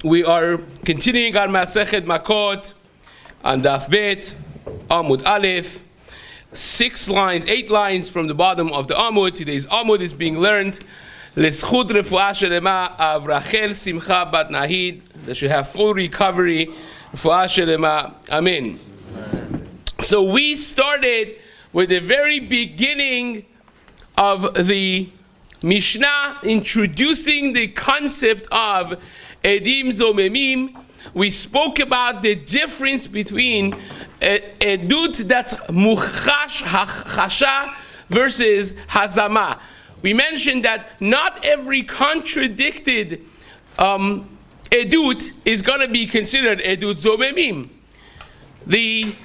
We are continuing our Masechet Makkot on Daf Bet, Amud Aleph. 8 lines from the bottom of the Amud. Today's Amud is being learned. L'schut refuah shelema of Rachel Simcha bat Nahid. That should have full recovery. Refuah shelema. Amen. So we started with the very beginning of the Mishnah, introducing the concept of Edim Zomemim. We spoke about the difference between Edut that's Muchash Chasha versus Hazama. We mentioned that not every contradicted Edut is going to be considered Edut Zomemim. The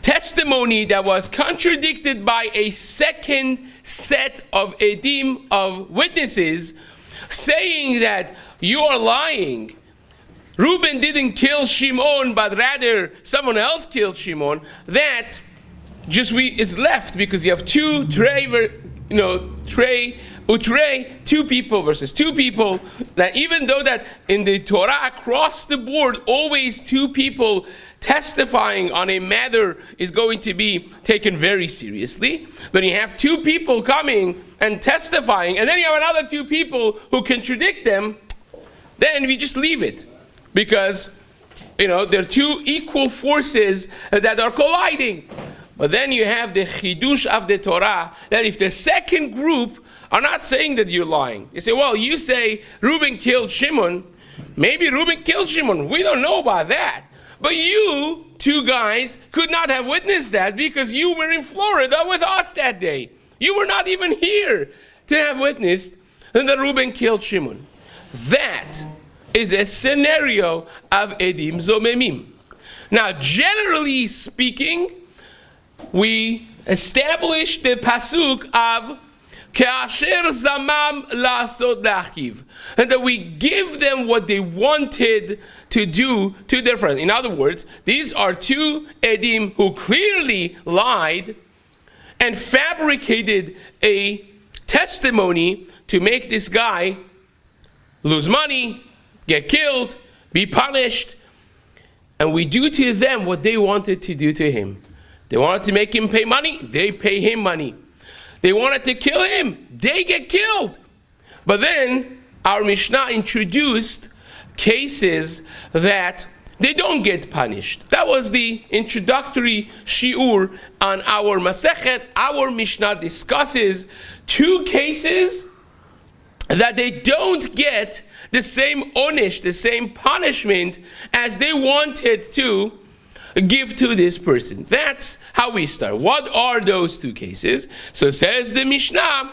testimony that was contradicted by a second set of Edim, of witnesses, saying that you are lying. Reuben didn't kill Shimon, but rather someone else killed Shimon. That is left because you have two people versus two people. That even though that in the Torah across the board, always two people testifying on a matter is going to be taken very seriously. But you have two people coming and testifying, and then you have another two people who contradict them, then we just leave it. Because, there are two equal forces that are colliding. But then you have the chidush of the Torah, that if the second group are not saying that you're lying, they say, well, you say Reuben killed Shimon, maybe Reuben killed Shimon, we don't know about that. But you two guys could not have witnessed that because you were in Florida with us that day. You were not even here to have witnessed that Reuben killed Shimon. That is a scenario of Edim Zomemim. Now, generally speaking, we establish the pasuk of Ke'asher zamam la'asot la'achiv, and that we give them what they wanted to do to their friend. In other words, these are two Edim who clearly lied and fabricated a testimony to make this guy lose money, get killed, be punished. And we do to them what they wanted to do to him. They wanted to make him pay money, they pay him money. They wanted to kill him, they get killed. But then our Mishnah introduced cases that they don't get punished. That was the introductory shiur on our Masechet. Our Mishnah discusses two cases that they don't get the same onish, the same punishment as they wanted to give to this person. That's how we start. What are those two cases? So says the Mishnah,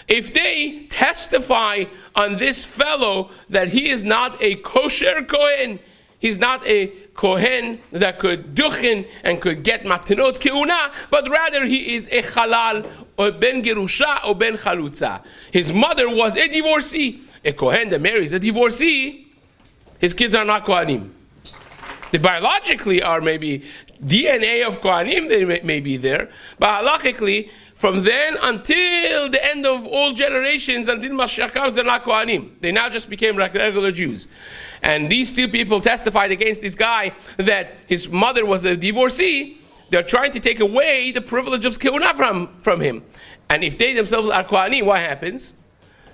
if they testify on this fellow that he is not a kosher Kohen, he's not a Kohen that could duchen and could get matanot keuna, but rather he is a halal or ben gerusha or ben chalutza. His mother was a divorcee. A Kohen that marries a divorcee, his kids are not Kohanim. They biologically are maybe DNA of Kohanim, they may be there, but halachically, from then until the end of all generations, until Mashiach comes, they're not Kohanim. They now just became like regular Jews. And these two people testified against this guy that his mother was a divorcee. They're trying to take away the privilege of Kehuna from him. And if they themselves are Kohanim, what happens?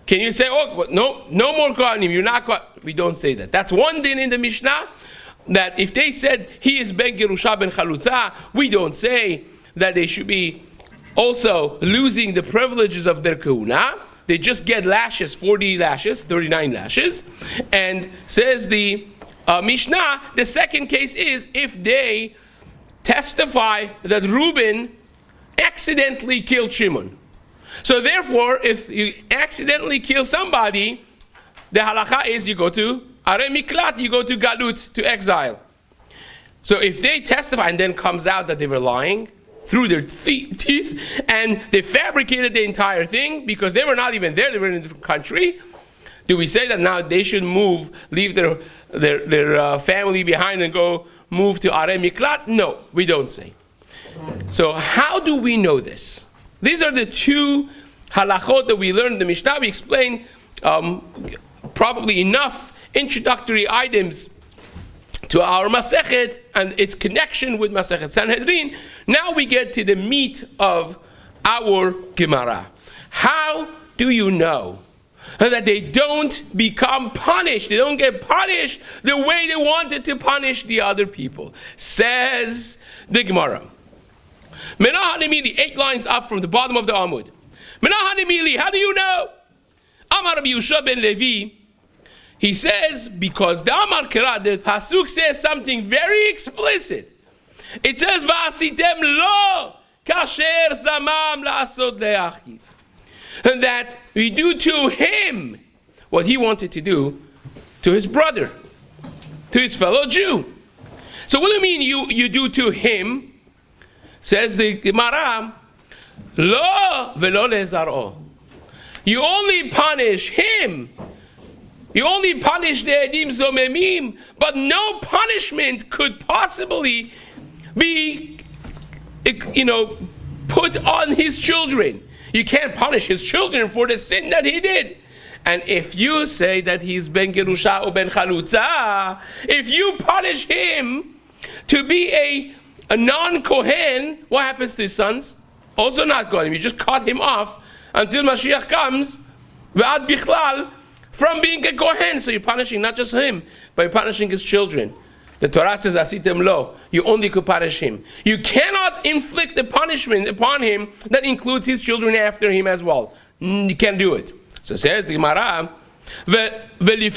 Can you say, no more Kohanim, you're not Kohanim? We don't say that. That's one din in the Mishnah, that if they said he is Ben Gerusha Ben Chalutza, we don't say that they should be also losing the privileges of their Kehuna. They just get lashes, 40 lashes, 39 lashes. And says the Mishnah, the second case is if they testify that Reuben accidentally killed Shimon. So therefore, if you accidentally kill somebody, the halacha is you go to Arei Miklat, you go to Galut, to exile. So if they testify and then comes out that they were lying through their teeth and they fabricated the entire thing because they were not even there, they were in a different country, do we say that now they should leave their family behind and go move to Arei Miklat? No, we don't say. So how do we know this? These are the two halachot that we learned in the Mishnah. We explain probably enough introductory items to our Masechet and its connection with Masechet Sanhedrin. Now we get to the meat of our Gemara. How do you know that they don't become punished? They don't get punished the way they wanted to punish the other people. Says the Gemara. Menah Hanimili, 8 lines up from the bottom of the Amud. Menah Hanimili, how do you know? Amar Rabbi Yusha ben Levi. He says, because the Amar Kira, the Pasuk says something very explicit. It says, Va'asitem lo kasher zamam la'asod le'achiv. And that we do to him what he wanted to do to his brother, to his fellow Jew. So what do you mean you do to him? Says the Gemara, lo velo lezaro. You only punish him. You only punish the edim zomemim, but no punishment could possibly be, put on his children. You can't punish his children for the sin that he did. And if you say that he's ben gerusha or ben chalutza, if you punish him to be a non-Kohen, what happens to his sons? Also not Kohen. You just cut him off until Mashiach comes, v'ad bichlal, from being a Kohen. So you're punishing not just him, but you're punishing his children. The Torah says, Asitem lo, you only could punish him. You cannot inflict a punishment upon him that includes his children after him as well. You can't do it. So says the Gemara, so this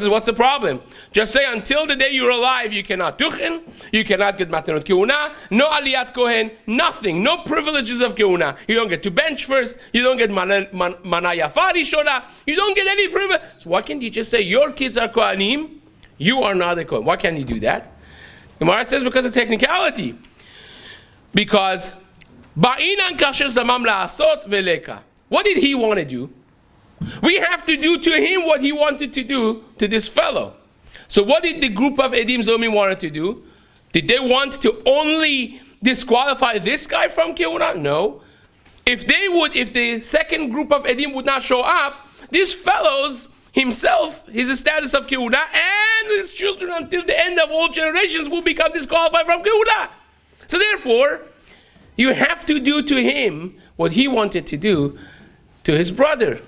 is what's the problem? Just say until the day you're alive, you cannot duchen, you cannot get matanot keuna, no aliyat kohen, nothing, no privileges of keuna. You don't get to bench first, you don't get manayafari shona, you don't get any privilege. So why can't you just say your kids are kohanim, you are not a kohen? Why can't you do that? Gemara says because of technicality. Because ba'inan kasher zamam la'asot veleka. What did he want to do? We have to do to him what he wanted to do to this fellow. So what did the group of Edim Zomi wanted to do? Did they want to only disqualify this guy from Keuna? No. If the second group of Edim would not show up, this fellow's himself, his status of Keuna, and his children until the end of all generations will become disqualified from Keuna. So therefore, you have to do to him what he wanted to do to his brother,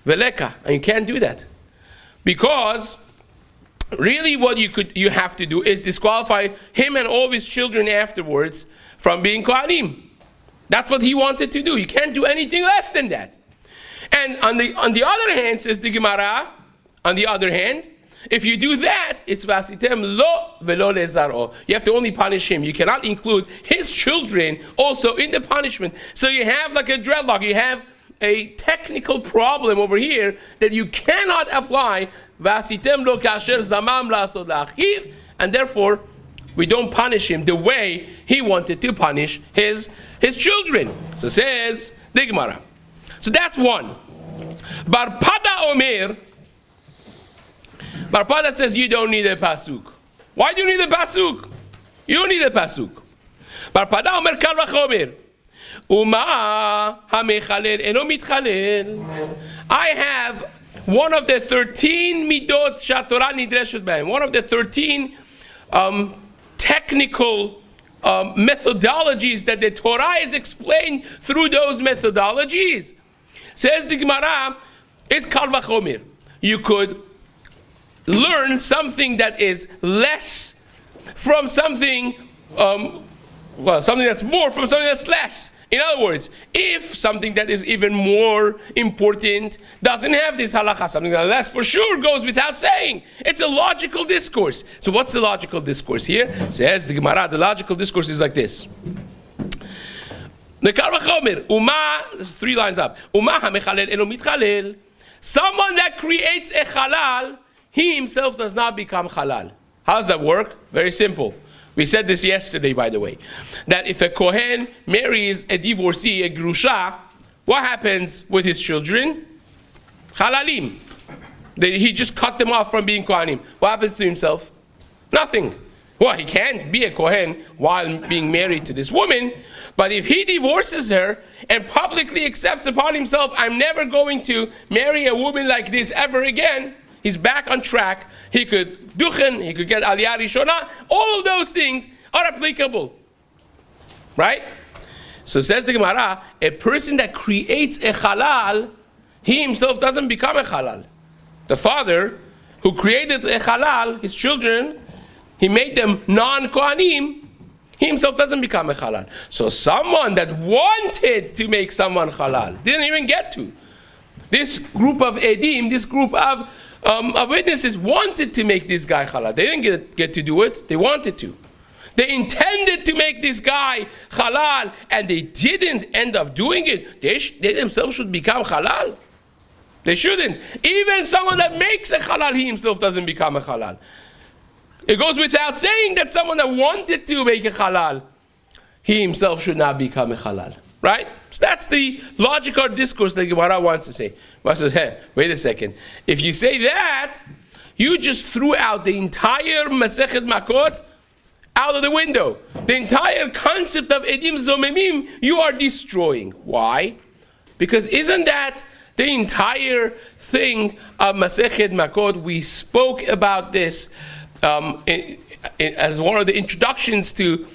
Veleka, and you can't do that. Because really what you have to do is disqualify him and all of his children afterwards from being Kohanim. That's what he wanted to do. You can't do anything less than that. And on the other hand, says the Gemara, on the other hand, if you do that, it's vasitem lo velo lezaro. You have to only punish him. You cannot include his children also in the punishment. So you have like a dreadlock. You have a technical problem over here that you cannot apply vasitem lo kasher zamam la'asod la'achiv, and therefore we don't punish him the way he wanted to punish his children. So says the Gemara. So that's one. Bar Pada Omer. Bar Pada says you don't need a pasuk. Why do you need a pasuk? You don't need a pasuk. Bar Pada Omer kal v'chomer. Uma hamechalel eno mitchalel. I have one of the 13 midot shatorah nidreshet b'hem. One of the 13 technical methodologies that the Torah is explained through those methodologies. Says the Gemara, it's kal v'chomer. You could learn something that is less from something, something that's more from something that's less. In other words, if something that is even more important doesn't have this halakha, something that less for sure goes without saying. It's a logical discourse. So what's the logical discourse here? Says the Gemara, the logical discourse is like this. The Karvachomer, Uma, 3 lines up. Uma hamechalel eno mitchalel. Someone that creates a halal, he himself does not become halal. How does that work? Very simple. We said this yesterday, by the way. That if a Kohen marries a divorcee, a grusha, what happens with his children? Halalim. He just cut them off from being Kohanim. What happens to himself? Nothing. Well, he can't be a Kohen while being married to this woman, But if he divorces her and publicly accepts upon himself, I'm never going to marry a woman like this ever again, he's back on track. He could duchen, he could get aliyah rishona. All of those things are applicable. Right? So says the Gemara, a person that creates a halal, he himself doesn't become a halal. The father who created a halal, his children, he made them non-kohanim, he himself doesn't become a halal. So someone that wanted to make someone halal, didn't even get to. This group of edim, this group of witnesses wanted to make this guy halal. They didn't get to do it, they wanted to. They intended to make this guy halal, and they didn't end up doing it. They themselves should become halal. They shouldn't. Even someone that makes a halal, he himself doesn't become a halal. It goes without saying that someone that wanted to make a halal, he himself should not become a halal. Right? So that's the logical discourse that Gemara wants to say. Gemara says, hey, wait a second. If you say that, you just threw out the entire Masechet Makkot out of the window. The entire concept of Edim Zomemim, you are destroying. Why? Because isn't that the entire thing of Masechet Makkot? We spoke about this as one of the introductions to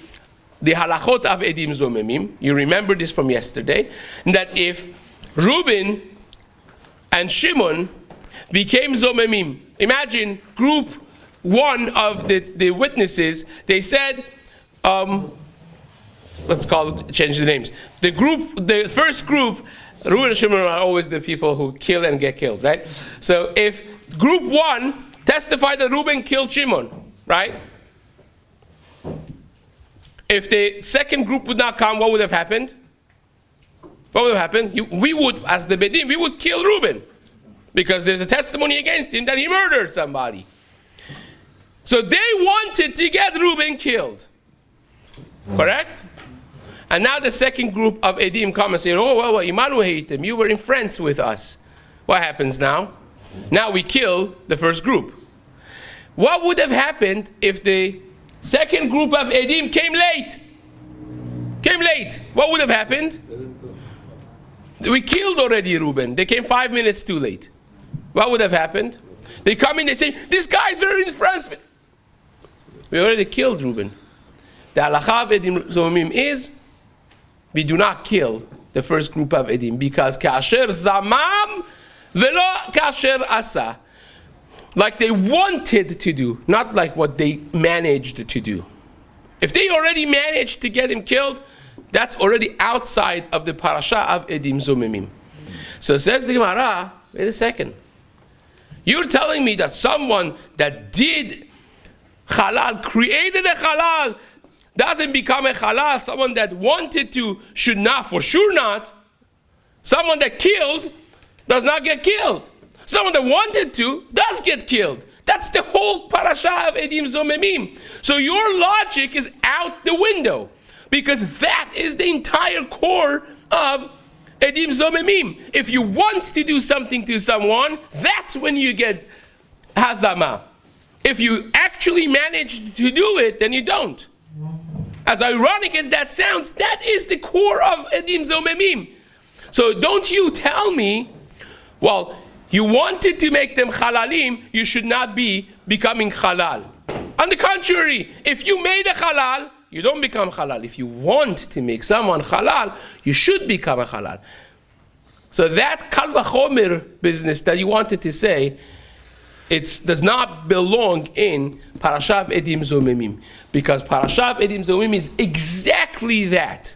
the halachot of Edim Zomemim. You remember this from yesterday, that if Reuben and Shimon became Zomemim, imagine group one of the witnesses, they said, change the names. The first group, Reuben and Shimon are always the people who kill and get killed, right? So if group one testified that Reuben killed Shimon, right? If the second group would not come, what would have happened? What would have happened? We would, as the Bedim, we would kill Reuben, because there's a testimony against him that he murdered somebody. So they wanted to get Reuben killed. Correct? And now the second group of Edim come and say, oh, well, Imanu Heitem, you were in France with us. What happens now? Now we kill the first group. What would have happened if the second group of Edim came late? Came late. What would have happened? We killed already Reuben. They came 5 minutes too late. What would have happened? They come in, they say, this guy's very in France. We already killed Reuben. The halacha of Edim Zomim is, we do not kill the first group of Edim, because kasher zamam velo kasher asa. Like they wanted to do, not like what they managed to do. If they already managed to get him killed, that's already outside of the parasha of Edim Zomimim. So says the Gemara, wait a second. You're telling me that someone that did halal, created a halal, doesn't become a halal. Someone that wanted to should not, for sure not. Someone that killed does not get killed. Someone that wanted to does get killed. That's the whole parasha of Edim Zomemim. So your logic is out the window, because that is the entire core of Edim Zomemim. If you want to do something to someone, that's when you get hazama. If you actually manage to do it, then you don't. As ironic as that sounds, that is the core of Edim Zomemim. So don't you tell me, well, you wanted to make them halalim, you should not be becoming halal. On the contrary, if you made a halal, you don't become halal. If you want to make someone halal, you should become a halal. So that kal vachomer business that you wanted to say, it does not belong in Parashat of Edim Zomemim, because Parashat of Edim Zomemim is exactly that.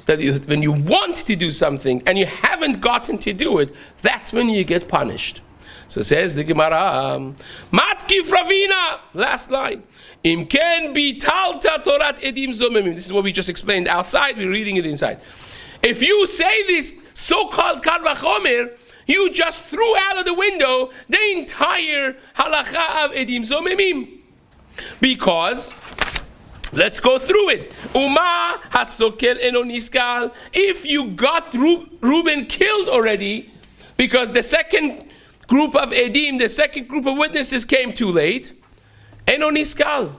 That when you want to do something and you haven't gotten to do it, that's when you get punished. So says the Gemara, Matkif Ravina, last line. Im ken bitalta Torat Edim Zomemim. This is what we just explained outside, we're reading it inside. If you say this so-called Kal Vachomer, you just threw out of the window the entire halacha of Edim Zomemim. Because, let's go through it. Uma hasokel eno niskal. If you got Reuben killed already, because the second group of Edim, the second group of witnesses came too late, eno niskal.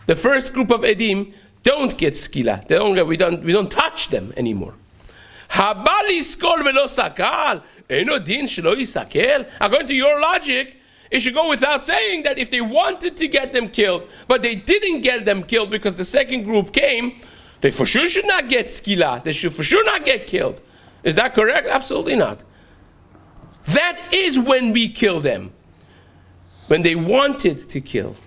The first group of Edim don't get skila. We don't touch them anymore. According to your logic, it should go without saying that if they wanted to get them killed, but they didn't get them killed because the second group came, they for sure should not get skila. They should for sure not get killed. Is that correct? Absolutely not. That is when we kill them. When they wanted to kill.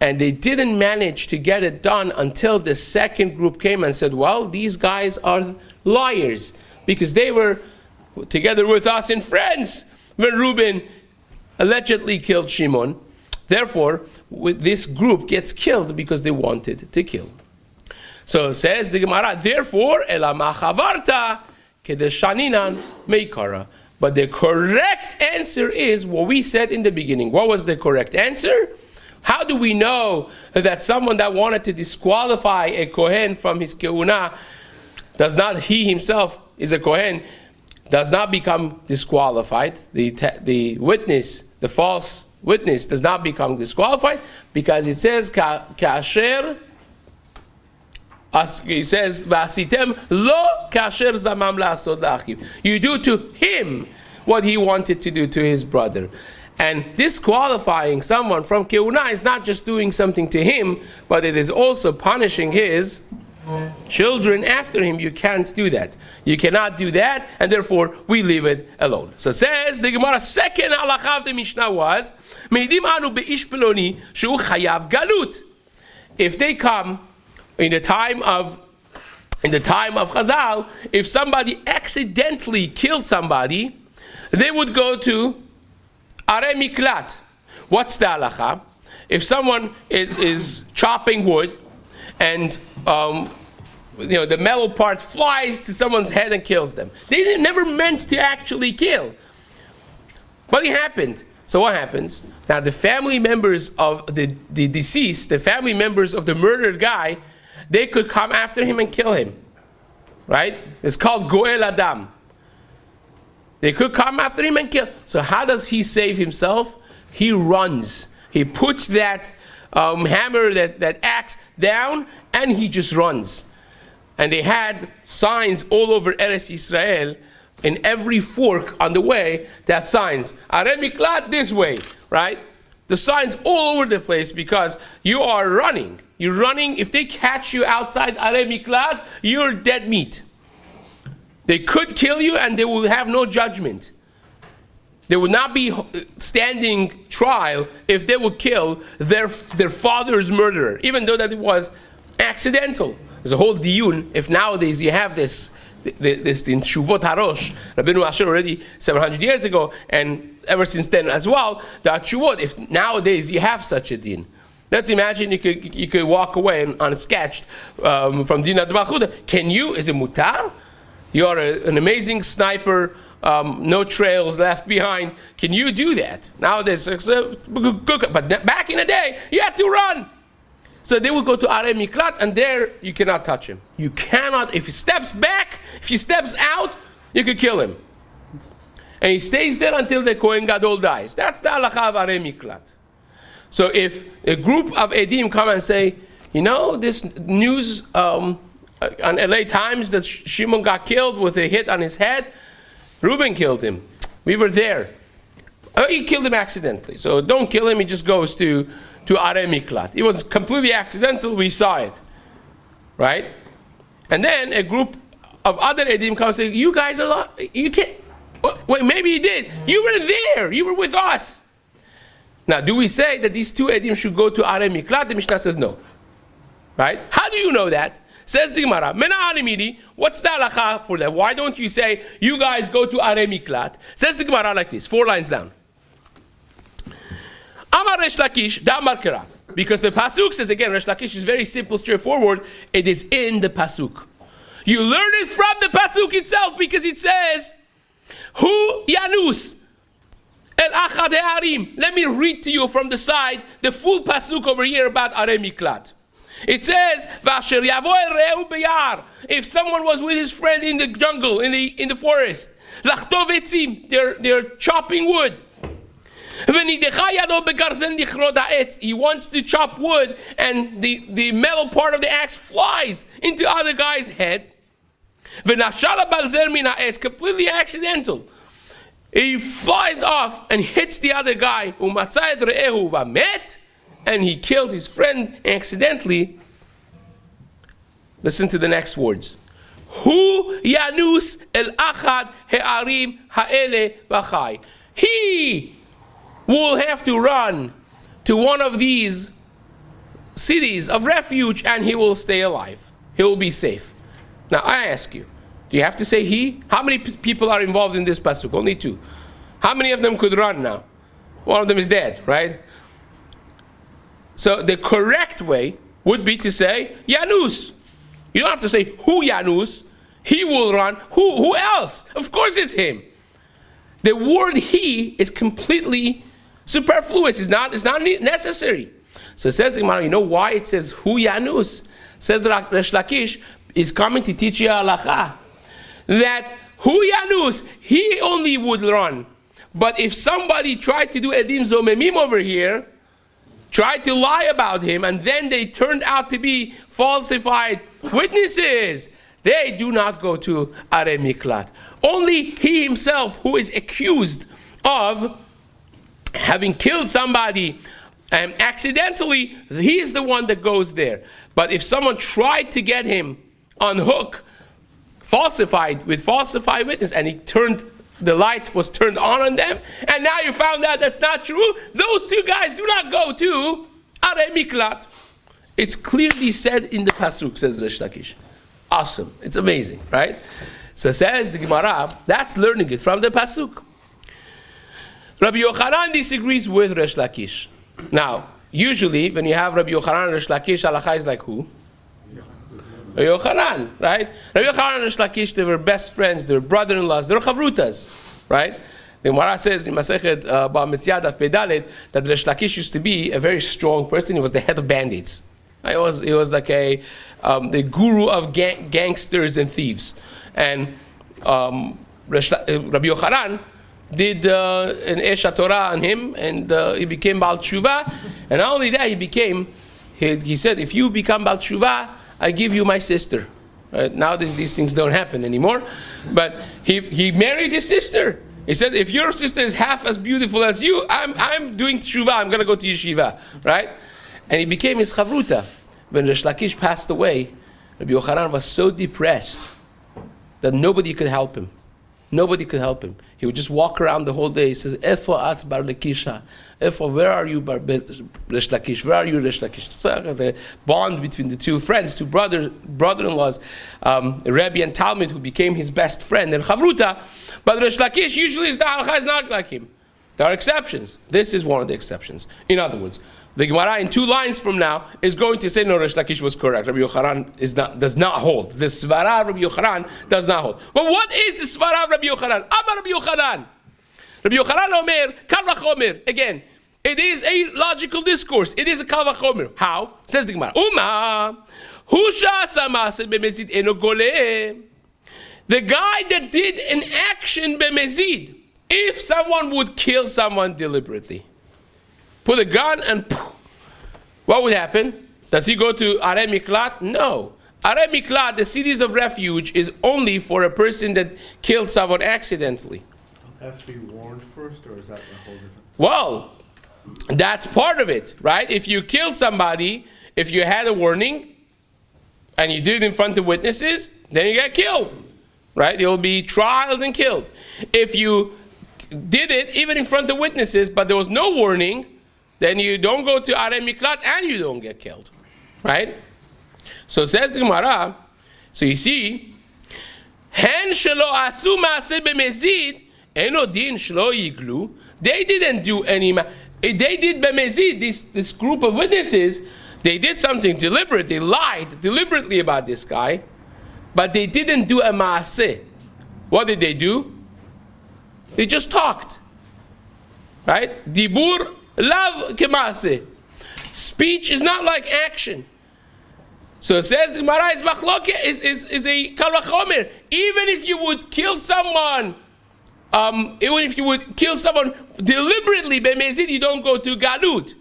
And they didn't manage to get it done until the second group came and said, well, these guys are liars. Because they were together with us and friends when Reuben allegedly killed Shimon. Therefore, this group gets killed because they wanted to kill. So it says the Gemara, therefore, Elama chavarta kedeshaninan meikara. But the correct answer is what we said in the beginning. What was the correct answer? How do we know that someone that wanted to disqualify a Kohen from his Keuna he himself is a Kohen, does not become disqualified? The witness, the false witness, does not become disqualified because it says, Kasher, it says, Vasitem lo kasher zamam la'asod la'achiv. You do to him what he wanted to do to his brother. And disqualifying someone from Keuna is not just doing something to him, but it is also punishing his children after him. You can't do that. You cannot do that, and therefore we leave it alone. So says the Gemara, second halakha of the Mishnah was, Meidim anu beish peloni shu chayav galut. If they come in the time of Chazal, if somebody accidentally killed somebody, they would go to Arei Miklat. What's the halacha? If someone is chopping wood and the metal part flies to someone's head and kills them. They never meant to actually kill. But it happened. So what happens? Now the family members of the deceased, the family members of the murdered guy, they could come after him and kill him. Right? It's called Goel Adam. They could come after him and kill. So how does he save himself? He runs. He puts that hammer, that axe down, and he just runs. And they had signs all over Eretz Yisrael, in every fork on the way, that signs, Arei Miklat this way, right? The signs all over the place because you are running. You're running. If they catch you outside Arei Miklat, you're dead meat. They could kill you and they will have no judgment. There would not be standing trial if they would kill their father's murderer, even though that it was accidental. There's a whole diyun. If nowadays you have this in Shuvot Harosh, Rabbeinu Asher already 700 years ago, and ever since then as well, that Shuvot, if nowadays you have such a din. Let's imagine you could walk away on a sketch from Din Ad Malchuta. Can you? Is it mutar? You are an amazing sniper, no trails left behind. Can you do that? Nowadays, but back in the day, you had to run. So they would go to Arei Miklat, and there you cannot touch him. You cannot, if he steps back, if he steps out, you could kill him. And he stays there until the Kohen Gadol dies. That's the halakha of Arei Miklat. So if a group of Edim come and say, this news on LA Times that Shimon got killed with a hit on his head, Reuben killed him. We were there. He killed him accidentally. So don't kill him, he just goes to Arei Miklat. It was completely accidental, we saw it. Right? And then a group of other Edim come and say, you guys are, you can't, wait, maybe you did. You were there, you were with us. Now, do we say that these two Edim should go to Arei Miklat? The Mishnah says no. Right? How do you know that? Says the Gemara, Mena Animidi, what's the halacha for that? Why don't you say, you guys go to Arei Miklat? Says the Gemara like this, 4 lines down. Amar Resh Lakish, Damar Kera. Because the Pasuk says, again, Resh Lakish is very simple, straightforward. It is in the Pasuk. You learn it from the Pasuk itself because it says, Hu Yanus El Achad He'arim. Let me read to you from the side the full Pasuk over here about Arei Miklat. It says, Vasher Yavo El Re'u Beyar. If someone was with his friend in the jungle, in the forest, Lachtov Etzim, they're chopping wood. He wants to chop wood, and the metal part of the axe flies into other guy's head. Completely accidental. He flies off and hits the other guy, and he killed his friend accidentally. Listen to the next words. Hu yanus el achad he'arim ha'ele v'chai. He will have to run to one of these cities of refuge, and he will stay alive. He will be safe. Now I ask you, do you have to say he? How many people are involved in this pasuk? Only 2. How many of them could run now? One of them is dead, right? So the correct way would be to say Yanus. You don't have to say who Yanus. He will run. Who else? Of course it's him. The word he is completely superfluous. It's not necessary. So it says, you know why it says hu Yanus? Says Resh Lakish is coming to teach you halacha. That hu Yanus, he only would run. But if somebody tried to do edim zomemim over here, tried to lie about him, and then they turned out to be falsified witnesses, they do not go to Arei Miklat. Only he himself, who is accused of having killed somebody accidentally, he is the one that goes there. But if someone tried to get him on hook, falsified witness, and the light was turned on them, and now you found out that's not true, those 2 guys do not go to Arei Miklat. It's clearly said in the pasuk, says Resh Lakish. Awesome. It's amazing, right? So says the Gemara, that's learning it from the pasuk. Rabbi Yochanan disagrees with Resh Lakish. Now, usually when you have Rabbi Yochanan and Resh Lakish, halacha is like who? Rabbi Yochanan, right? Rabbi Yochanan and Resh Lakish, they were best friends, they were brother-in-laws, they were chavrutas, right? The Gemara says in Masechet Makkot that Resh Lakish used to be a very strong person. He was the head of bandits. He was like the guru of gangsters and thieves. And Rabbi Yochanan did an Esha Torah on him, and he became Baal Tshuva. And not only that, he said, if you become Baal Tshuva, I give you my sister. Nowadays these things don't happen anymore. But he married his sister. He said, if your sister is half as beautiful as you, I'm doing Tshuva, I'm going to go to yeshiva. Right? And he became his chavruta. When Resh Lakish passed away, Rabbi Yochanan was so depressed that nobody could help him. Nobody could help him. He would just walk around the whole day. He says, Efo at bar Lakisha. Efo, where are you, Resh Lakish? Where are you, Resh Lakish? The bond between the 2 friends, 2 brother-in-laws, Rebbe and Talmud, who became his best friend, and Chavruta. But Resh Lakish usually the halacha is not like him. There are exceptions. This is one of the exceptions. In other words, the Gemara in 2 lines from now is going to say, no, Resh Lakish was correct. Rabbi Yochanan does not hold. The Svara of Rabbi Yochanan does not hold. But what is the Svara of Rabbi Yochanan? Amar Rabbi Yochanan. Rabbi Yochanan Omer, Kal Vachomer. Again, it is a logical discourse. It is a Kal Vachomer. How? Says the Gemara. Uma, Husha Samaset Bemezid Eno Goleh. The guy that did an action Bemezid, if someone would kill someone deliberately, put a gun and poof, what would happen? Does he go to Arei Miklat? No. Arei Miklat, the cities of refuge, is only for a person that killed someone accidentally. Have to be warned first, or is that a whole different? Well, that's part of it, right? If you killed somebody, if you had a warning, and you did it in front of witnesses, then you get killed, right? You'll be trialed and killed. If you did it even in front of witnesses, but there was no warning, then you don't go to Arei Miklat and you don't get killed, right? So says the Gemara, so you see, Hen shelo asu maaseh b'mezid, eno din shelo yiglu. They didn't do any, they did b'mezid, this group of witnesses, they did something deliberate, they lied deliberately about this guy, but they didn't do a maaseh. What did they do? They just talked, right? Dibur lav kemaaseh. Speech is not like action. So it says the Gemara is machloke, is a kal vachomer. Even if you would kill someone even if you would kill someone deliberately, b'mezid, you don't go to galut.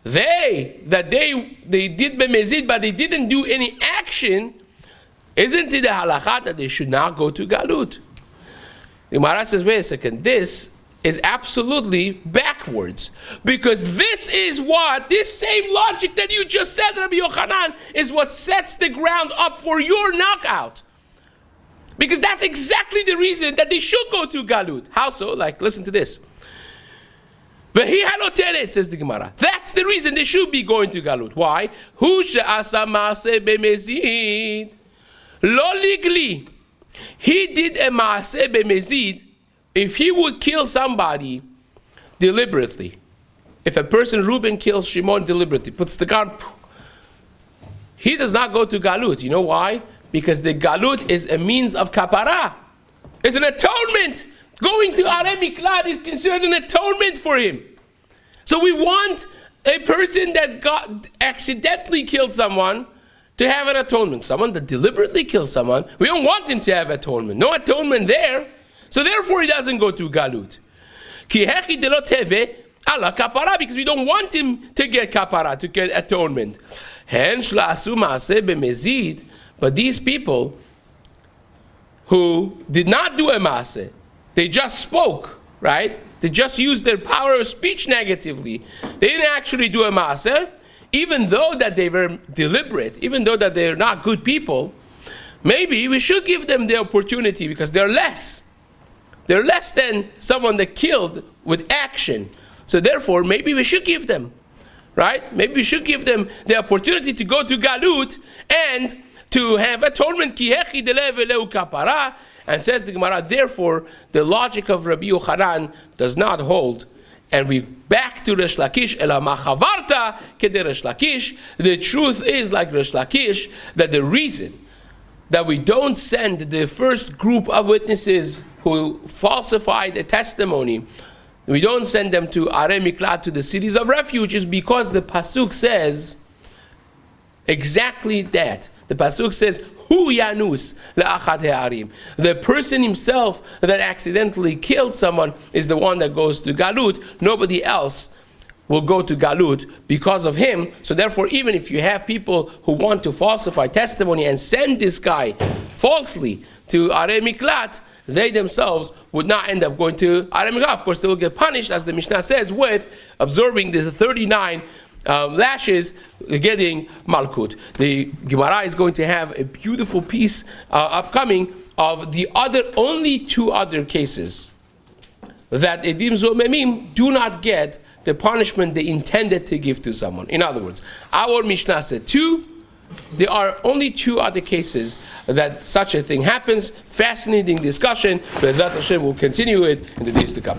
They did b'mezid, but they didn't do any action. Isn't it the halakha that they should not go to galut? The Gemara says, wait a second, this is absolutely backwards. Because this same logic that you just said, Rabbi Yochanan, is what sets the ground up for your knockout. Because that's exactly the reason that they should go to galut. How so? Like, listen to this. Vehi haloteret, says the Gemara. That's the reason they should be going to galut. Why? Hu she'asa maaseh b'mezid. Lo ligli. He did a maaseh b'mezid. If he would kill somebody deliberately, if a person, Reuben, kills Shimon deliberately, puts the gun, he does not go to galut. You know why? Because the galut is a means of kapara. It's an atonement. Going to Arei Miklat is considered an atonement for him. So we want a person that accidentally killed someone to have an atonement. Someone that deliberately kills someone, we don't want him to have atonement. No atonement there. So therefore he doesn't go to galut. Because we don't want him to get kapara, to get atonement. But these people who did not do a maaseh, they just spoke, right? They just used their power of speech negatively. They didn't actually do a maaseh, even though that they were deliberate, even though that they're not good people. Maybe we should give them the opportunity because they're less. They're less than someone that killed with action. So therefore, maybe we should give them, right? Maybe we should give them the opportunity to go to galut and to have atonement. And says the Gemara, therefore, the logic of Rabbi Yochanan does not hold. And we back to Resh Lakish, Ela machavarta kede Resh Lakish. The truth is, like Resh Lakish, that the reason that we don't send the first group of witnesses who falsified a testimony, we don't send them to Arei Miklat, to the cities of refuge, is because the Pasuk says exactly that. The Pasuk says, Hu yanus le'achat ha'arim. The person himself that accidentally killed someone is the one that goes to galut. Nobody else will go to galut because of him. So therefore, even if you have people who want to falsify testimony and send this guy falsely to Arei Miklat, they themselves would not end up going to Arei Miklat. Of course, they will get punished, as the Mishnah says, with absorbing the 39 lashes, getting malkut. The Gemara is going to have a beautiful piece upcoming of the only two other cases that edim zomemim do not get the punishment they intended to give to someone. In other words, our Mishnah said 2. There are only 2 other cases that such a thing happens. Fascinating discussion. Be'ezrat Hashem will continue it in the days to come.